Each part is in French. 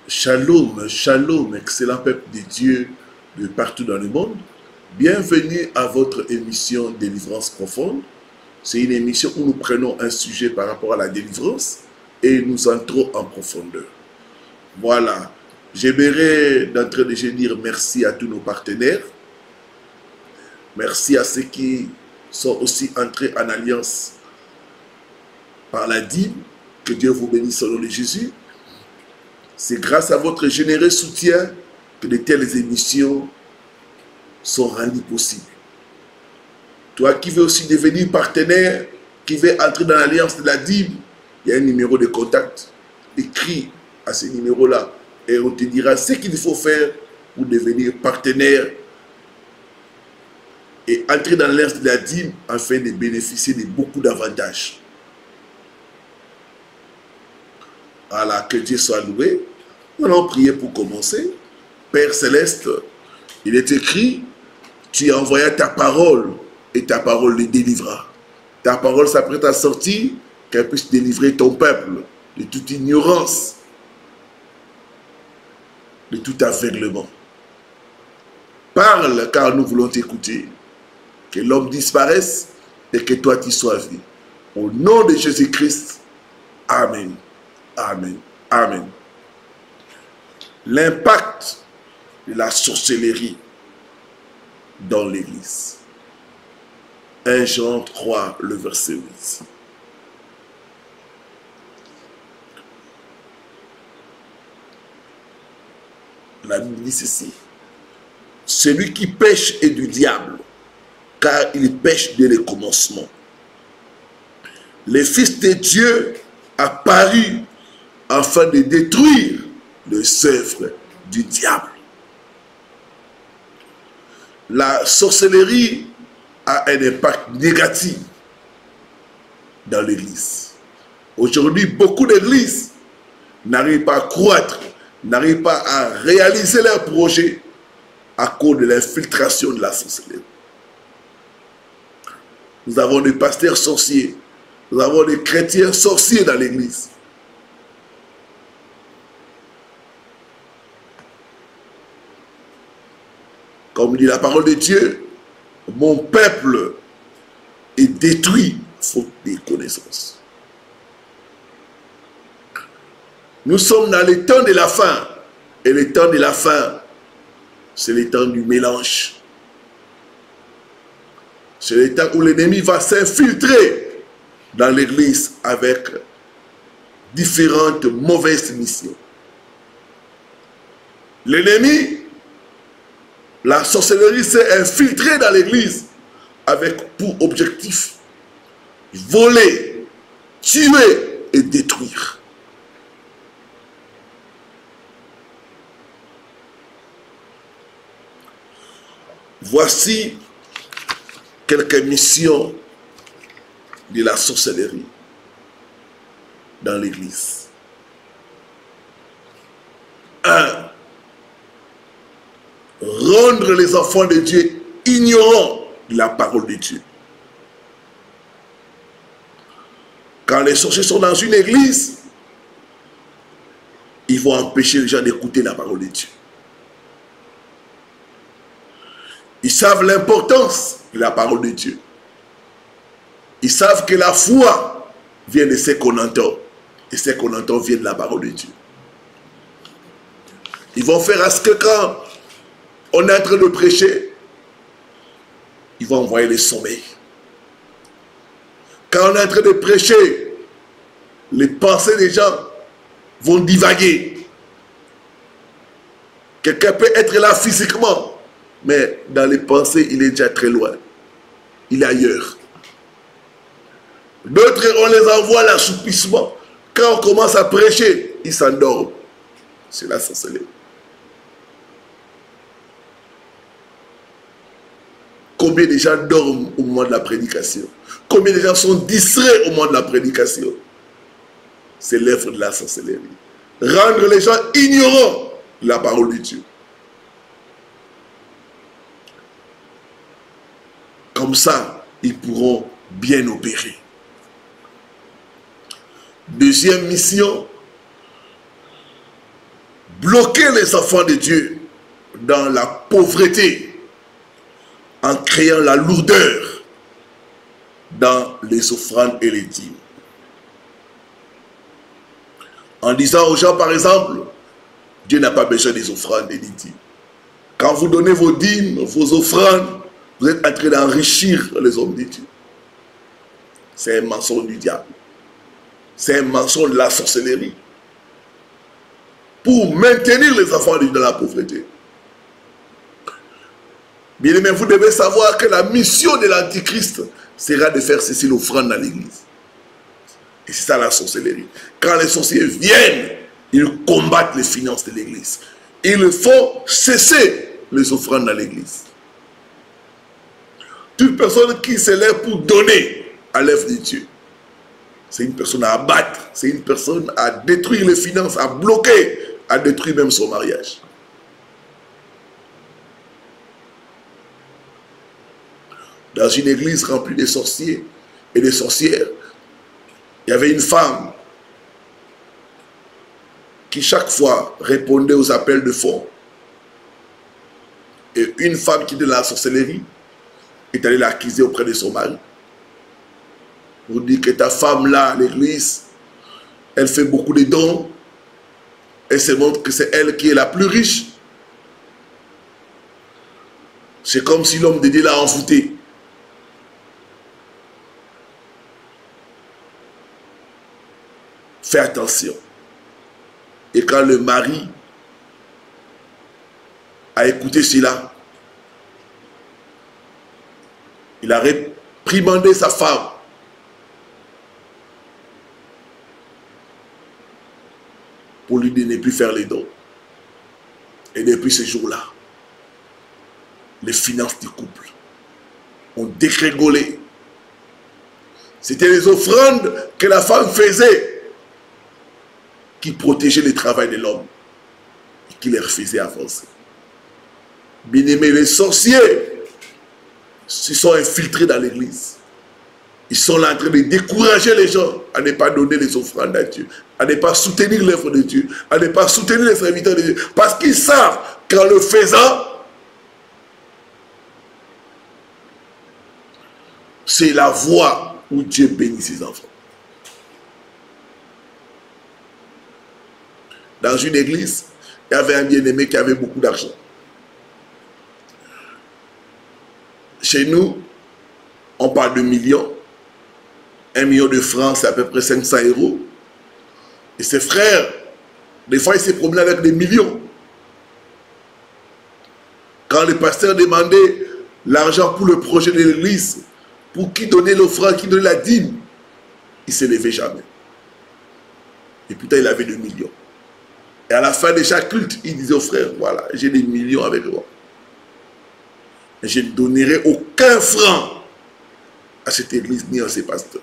Shalom, shalom, excellent peuple de Dieu de partout dans le monde. Bienvenue à votre émission Délivrance profonde. C'est une émission où nous prenons un sujet par rapport à la délivrance et nous entrons en profondeur. Voilà, j'aimerais d'entrée de jeu dire merci à tous nos partenaires. Merci à ceux qui sont aussi entrés en alliance par la dîme. Que Dieu vous bénisse au nom de Jésus. C'est grâce à votre généreux soutien que de telles émissions sont rendues possibles. Toi qui veux aussi devenir partenaire, qui veux entrer dans l'alliance de la dîme, il y a un numéro de contact. Écris à ce numéro-là et on te dira ce qu'il faut faire pour devenir partenaire et entrer dans l'alliance de la dîme afin de bénéficier de beaucoup d'avantages. Voilà, que Dieu soit loué. Nous allons prier pour commencer. Père Céleste, il est écrit, tu as envoyé ta parole et ta parole les délivra. Ta parole s'apprête à sortir, qu'elle puisse délivrer ton peuple de toute ignorance, de tout aveuglement. Parle, car nous voulons t'écouter. Que l'homme disparaisse et que toi tu sois vu. Au nom de Jésus-Christ, Amen. Amen. Amen. L'impact de la sorcellerie dans l'Église. 1 Jean 3, le verset 8. La Bible dit ceci. Celui qui pêche est du diable, car il pêche dès le commencement. Le Fils de Dieu a paru afin de détruire les œuvres du diable. La sorcellerie a un impact négatif dans l'Église. Aujourd'hui, beaucoup d'églises n'arrivent pas à croître, n'arrivent pas à réaliser leurs projets à cause de l'infiltration de la sorcellerie. Nous avons des pasteurs sorciers, nous avons des chrétiens sorciers dans l'Église. Comme dit la parole de Dieu, mon peuple est détruit faute de connaissances. Nous sommes dans le temps de la fin. Et le temps de la fin, c'est le temps du mélange. C'est le temps où l'ennemi va s'infiltrer dans l'église avec différentes mauvaises missions. L'ennemi, la sorcellerie s'est infiltrée dans l'église avec pour objectif voler, tuer et détruire. Voici quelques missions de la sorcellerie dans l'église. 1. Rendre les enfants de Dieu ignorants de la parole de Dieu. Quand les sorciers sont dans une église, ils vont empêcher les gens d'écouter la parole de Dieu. Ils savent l'importance de la parole de Dieu. Ils savent que la foi vient de ce qu'on entend. Et ce qu'on entend vient de la parole de Dieu. Ils vont faire à ce que quand on est en train de prêcher, ils vont envoyer les sommeils. Quand on est en train de prêcher, les pensées des gens vont divaguer. Quelqu'un peut être là physiquement, mais dans les pensées, il est déjà très loin. Il est ailleurs. D'autres, on les envoie à l'assoupissement. Quand on commence à prêcher, ils s'endorment. C'est la sorcellerie. Combien de gens dorment au moment de la prédication? Combien de gens sont distraits au moment de la prédication? C'est l'œuvre de la sorcellerie. Rendre les gens ignorants de la parole de Dieu. Comme ça, ils pourront bien opérer. Deuxième mission, bloquer les enfants de Dieu dans la pauvreté en créant la lourdeur dans les offrandes et les dîmes. En disant aux gens, par exemple, Dieu n'a pas besoin des offrandes et des dîmes. Quand vous donnez vos dîmes, vos offrandes, vous êtes en train d'enrichir les hommes de Dieu. C'est un mensonge du diable. C'est un mensonge de la sorcellerie. Pour maintenir les enfants de Dieu dans la pauvreté. Bien aimé, vous devez savoir que la mission de l'Antichrist sera de faire cesser l'offrande dans l'église. Et c'est ça la sorcellerie. Quand les sorciers viennent, ils combattent les finances de l'église. Il faut cesser les offrandes dans l'église. Toute personne qui se lève pour donner à l'œuvre de Dieu, c'est une personne à abattre, c'est une personne à détruire les finances, à bloquer, à détruire même son mariage. Dans une église remplie de sorciers et de sorcières, il y avait une femme qui chaque fois répondait aux appels de fonds. Et une femme qui était dans la sorcellerie est allée l'accuser auprès de son mari. Vous dites que ta femme là, à l'église, elle fait beaucoup de dons. Elle se montre que c'est elle qui est la plus riche. C'est comme si l'homme de Dieu l'a envoûté. Fais attention. Et quand le mari a écouté cela, il a réprimandé sa femme. Pour lui dire de ne plus faire les dons. Et depuis ce jour-là, les finances du couple ont dégringolé. C'était les offrandes que la femme faisait qui protégeaient le travail de l'homme et qui les faisaient avancer. Bien-aimés, les sorciers se sont infiltrés dans l'église. Ils sont là en train de décourager les gens à ne pas donner les offrandes à Dieu, à ne pas soutenir l'œuvre de Dieu, à ne pas soutenir les serviteurs de Dieu. Parce qu'ils savent qu'en le faisant, c'est la voie où Dieu bénit ses enfants. Dans une église, il y avait un bien-aimé qui avait beaucoup d'argent. Chez nous, on parle de millions. 1 million de francs, c'est à peu près 500 €. Et ses frères, des fois, ils se promenaient avec des millions. Quand le pasteur demandait l'argent pour le projet de l'église, pour qui donner l'offrande, qui donnait la dîme, il ne se levait jamais. Et putain, il avait 2 millions. Et à la fin de chaque culte, il disait aux frères, voilà, j'ai des millions avec moi. Et je ne donnerai aucun franc à cette église ni à ses pasteurs.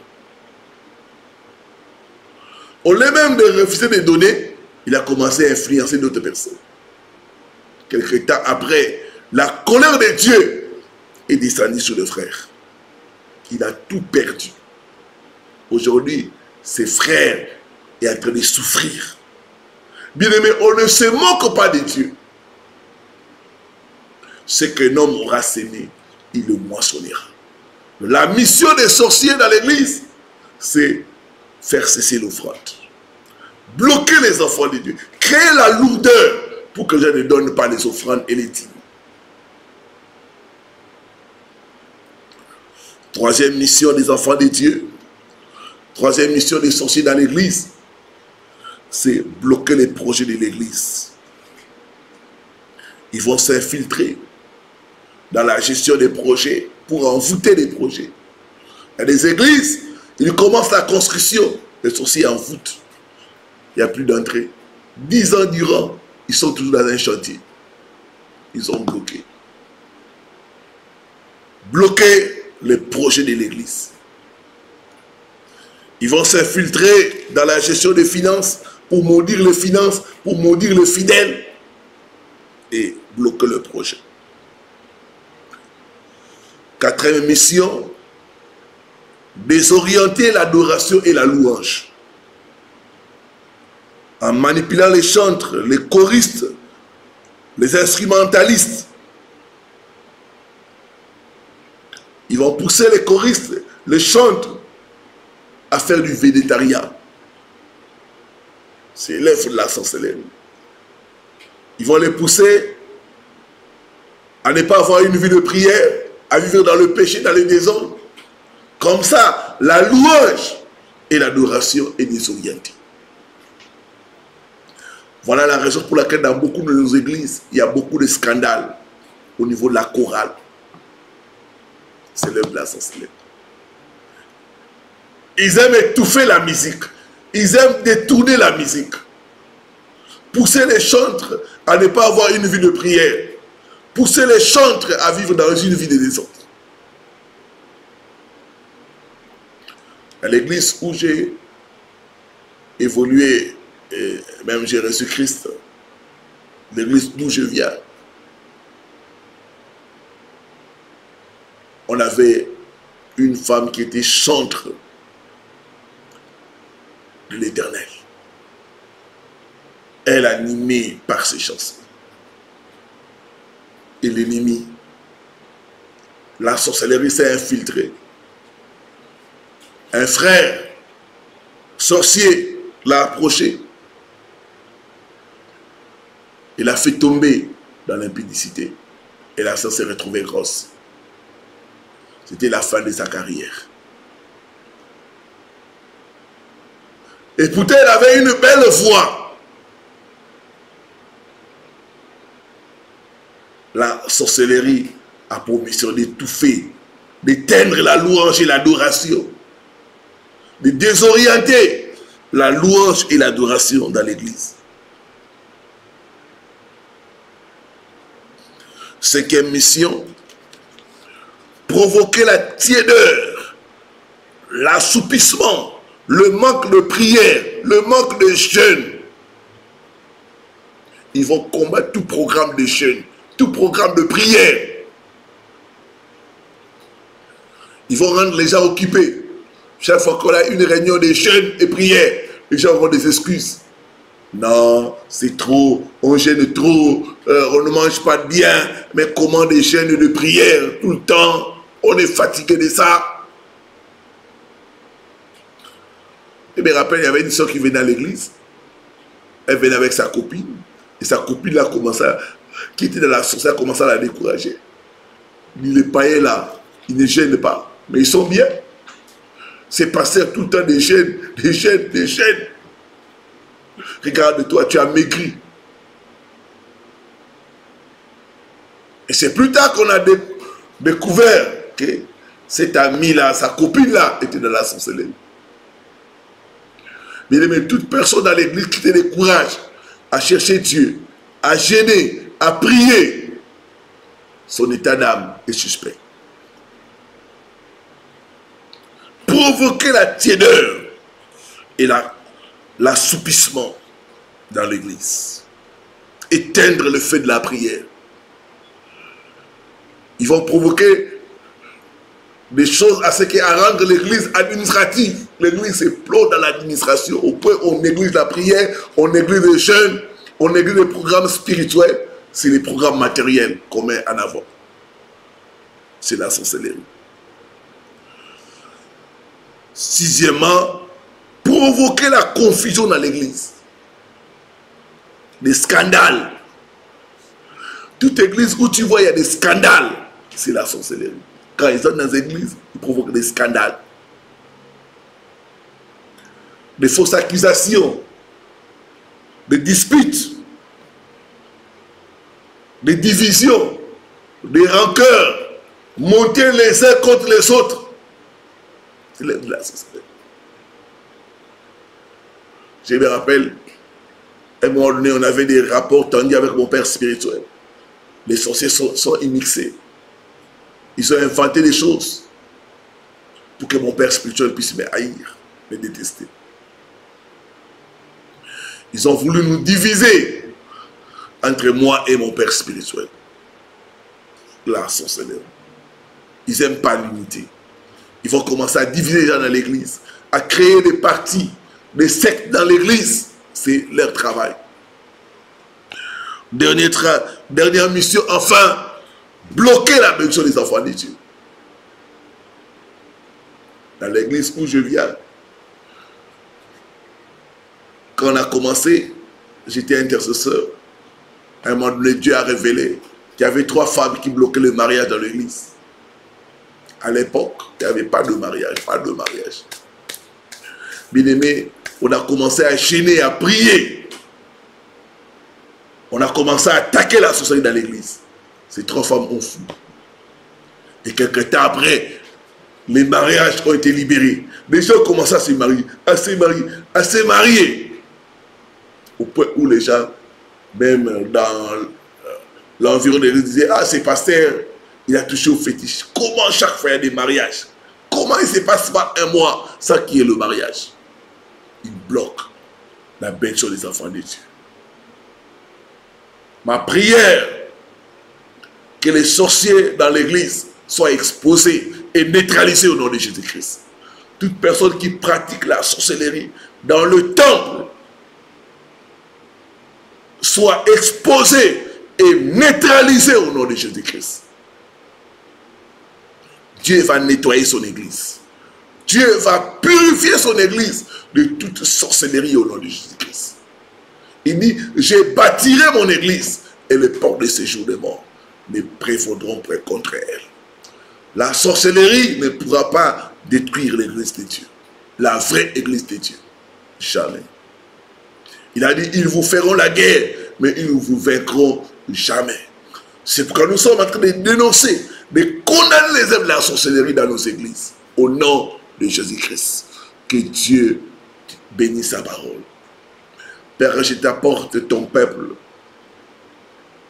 Au lieu même de refuser de donner, il a commencé à influencer d'autres personnes. Quelque temps après, la colère de Dieu est descendue sur le frère. Il a tout perdu. Aujourd'hui, ses frères sont en train de souffrir. Bien-aimé, on ne se moque pas de Dieu. Ce qu'un homme aura sémé, il le moissonnera. La mission des sorciers dans l'église, c'est faire cesser l'offrande. Bloquer les enfants de Dieu. Créer la lourdeur pour que les gens ne donnent pas les offrandes et les dîmes. Troisième mission des enfants de Dieu. Troisième mission des sorciers dans l'église, c'est bloquer les projets de l'église. Ils vont s'infiltrer dans la gestion des projets pour envoûter les projets. Il y a des églises, ils commencent la construction, les sorciers envoûtent. Il n'y a plus d'entrée. 10 ans durant, ils sont toujours dans un chantier. Ils ont bloqué. Bloquer les projets de l'église. Ils vont s'infiltrer dans la gestion des finances pour maudire les finances, pour maudire les fidèles et bloquer le projet. Quatrième mission, désorienter l'adoration et la louange. en manipulant les chantres, les choristes, les instrumentalistes. Ils vont pousser les choristes, les chantres à faire du végétariat. C'est l'œuvre de la sorcellerie. Ils vont les pousser à ne pas avoir une vie de prière, à vivre dans le péché, dans les désordres. Comme ça, la louange et l'adoration est désorientée. Voilà la raison pour laquelle dans beaucoup de nos églises, il y a beaucoup de scandales au niveau de la chorale. C'est l'œuvre de la sorcellerie. Ils aiment étouffer la musique. Ils aiment détourner la musique. Pousser les chantres à ne pas avoir une vie de prière. Pousser les chantres à vivre dans une vie de désordre. À l'église où j'ai évolué, et même j'ai reçu Christ, l'église d'où je viens, on avait une femme qui était chantre de l'Éternel. Elle animée par ses chansons. Et l'ennemi, la sorcellerie s'est infiltrée. Un frère sorcier l'a approché. Il l'a fait tomber dans l'impudicité. Et la sœur s'est retrouvée grosse. C'était la fin de sa carrière. Et pourtant, elle avait une belle voix. La sorcellerie a pour mission d'étouffer, d'éteindre la louange et l'adoration, de désorienter la louange et l'adoration dans l'église. Cinquième mission, provoquer la tiédeur, l'assoupissement, le manque de prière, le manque de jeûne. Ils vont combattre tout programme de jeûne, tout programme de prière. Ils vont rendre les gens occupés. Chaque fois qu'on a une réunion de jeûne et prière, les gens auront des excuses. Non, c'est trop, on jeûne trop, on ne mange pas bien, mais comment des jeûnes de prière tout le temps? On est fatigué de ça. Je me rappelle, il y avait une soeur qui venait à l'église. Elle venait avec sa copine. Et sa copine là commençait à, qui était dans la sorcière, a commencé à la décourager. Les païens là, ils ne gênent pas. Mais ils sont bien. C'est passer tout le temps des gènes, des gènes, des gènes. Regarde-toi, tu as maigri. Et c'est plus tard qu'on a découvert que cet ami-là, sa copine-là, était dans la sorcellerie. Mais toute personne dans l'église qui te décourage à chercher Dieu, à gêner, à prier, son état d'âme est suspect. Provoquer la tiédeur et l'assoupissement dans l'église. Éteindre le feu de la prière. Ils vont provoquer des choses à ce qui à rendre l'église administrative. L'église explose dans l'administration. Au point où on néglige la prière, on néglige les jeunes, on néglige les programmes spirituels. C'est les programmes matériels qu'on met en avant. C'est la sorcellerie. Sixièmement, provoquer la confusion dans l'église. Des scandales. Toute église où tu vois il y a des scandales, c'est la sorcellerie. Quand ils sont dans les églises, ils provoquent des scandales. Des fausses accusations. Des disputes. Des divisions. Des rancœurs. Monter les uns contre les autres. C'est l'œuvre de la sorcellerie. Je me rappelle, à un moment donné, on avait des rapports tendus avec mon père spirituel. Les sorciers sont immixés. Ils ont inventé des choses pour que mon père spirituel puisse me haïr, me détester. Ils ont voulu nous diviser entre moi et mon père spirituel. La sorcellerie. Ils n'aiment pas l'unité. Ils vont commencer à diviser les gens dans l'église, à créer des partis, des sectes dans l'église. C'est leur travail. Dernière mission, enfin, bloquer la bénédiction des enfants de Dieu. Dans l'église où je viens, quand on a commencé, j'étais intercesseur. À un moment donné, Dieu a révélé qu'il y avait 3 femmes qui bloquaient le mariage dans l'église. À l'époque, il n'y avait pas de mariage, Bien aimé, on a commencé à gêner, à prier. On a commencé à attaquer la sorcellerie dans l'église. Ces 3 femmes ont fui. Et quelques temps après, les mariages ont été libérés. Les gens ont commencé à se marier, à se marier. Au point où les gens, même dans l'environ de l'église, disaient, ah, c'est pasteur, il a touché au fétiche. Comment chaque fois il y a des mariages? Comment il ne se passe pas un mois sans qu'il y ait le mariage? Il bloque la bénédiction des enfants de Dieu. Ma prière, que les sorciers dans l'église soient exposés et neutralisés au nom de Jésus-Christ. Toute personne qui pratique la sorcellerie dans le temple soit exposée et neutralisée au nom de Jésus-Christ. Dieu va nettoyer son église. Dieu va purifier son église de toute sorcellerie au nom de Jésus-Christ. Il dit, je bâtirai mon église et les portes de séjour des morts ne prévaudront pas contre elle. La sorcellerie ne pourra pas détruire l'église de Dieu. La vraie église de Dieu. Jamais. Il a dit, ils vous feront la guerre, mais ils ne vous vaincront jamais. C'est pourquoi nous sommes en train de dénoncer, de condamner les œuvres de la sorcellerie dans nos églises. Au nom de Jésus-Christ. Que Dieu bénisse sa parole. Père, je t'apporte ton peuple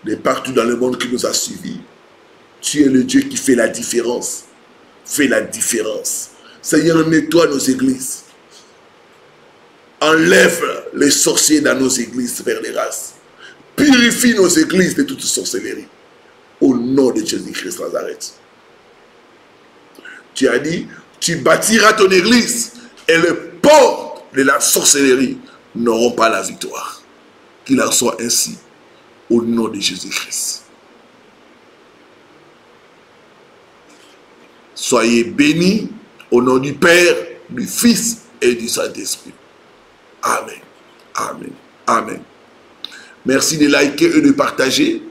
de partout dans le monde qui nous a suivis. Tu es le Dieu qui fait la différence. Fais la différence. Seigneur, nettoie nos églises. Enlève les sorciers dans nos églises vers les races. Purifie nos églises de toute sorcellerie. Au nom de Jésus-Christ Nazareth. Tu as dit, tu bâtiras ton église et les portes de la sorcellerie n'auront pas la victoire. Qu'il en soit ainsi. Au nom de Jésus-Christ. Soyez bénis au nom du Père, du Fils et du Saint-Esprit. Amen. Amen. Amen. Merci de liker et de partager.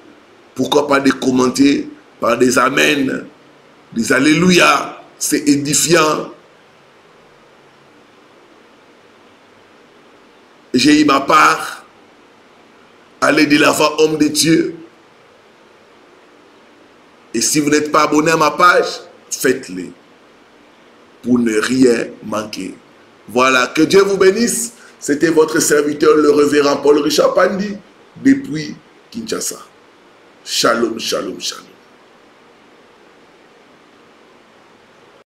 Pourquoi pas de commenter par des Amen, des Alléluia. C'est édifiant. J'ai eu ma part. Allez de l'avant, homme de Dieu. Et si vous n'êtes pas abonné à ma page, faites-le pour ne rien manquer. Voilà, que Dieu vous bénisse. C'était votre serviteur, le révérend Paul Richard Pandi, depuis Kinshasa. Shalom, shalom, shalom.